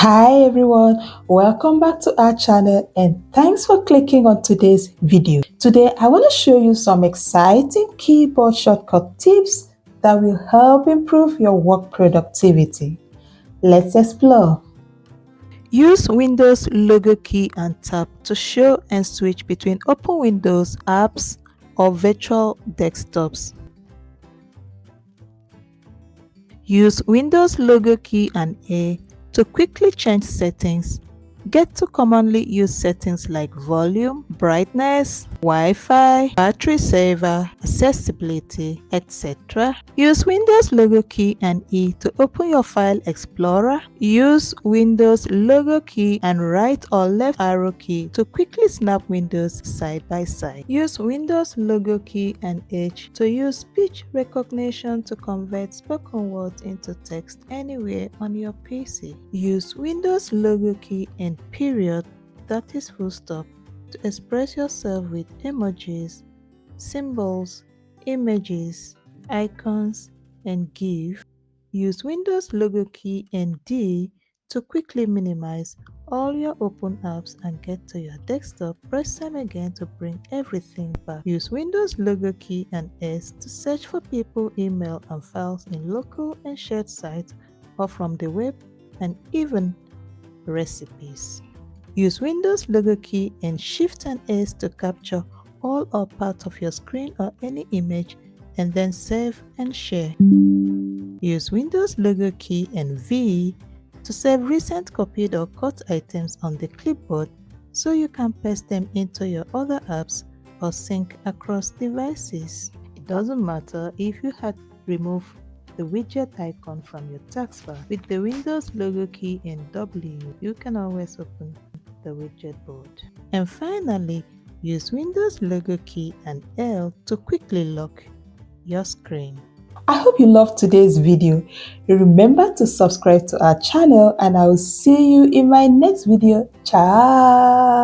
Hi everyone, welcome back to our channel and thanks for clicking on today's video. Today I want to show you some exciting keyboard shortcut tips that will help improve your work productivity. Let's explore. Use Windows logo key and tap to show and switch between open Windows apps or virtual desktops. Use Windows logo key and A to quickly change settings. Get to commonly used settings like volume, brightness, Wi-Fi, battery saver, accessibility, etc. Use Windows logo key and E to open your file explorer. Use Windows logo key and right or left arrow key to quickly snap windows side by side. Use Windows logo key and H to use speech recognition to convert spoken words into text anywhere on your PC. Use Windows logo key and period, that is full stop, to express yourself with emojis, symbols, images, icons, and GIF. Use Windows logo key and D to quickly minimize all your open apps and get to your desktop. Press them again to bring everything back. Use Windows logo key and S to search for people, email, and files in local and shared sites or from the web, and even recipes. Use Windows logo key and Shift and S to capture all or part of your screen or any image and then save and share. Use Windows logo key and V to save recent copied or cut items on the clipboard so you can paste them into your other apps or sync across devices. It doesn't matter if you had removed the widget icon from your taskbar. With the Windows logo key and W, you can always open the widget board. And finally, use Windows logo key and L to quickly lock your screen. I hope you loved today's video. Remember to subscribe to our channel and I will see you in my next video. Ciao!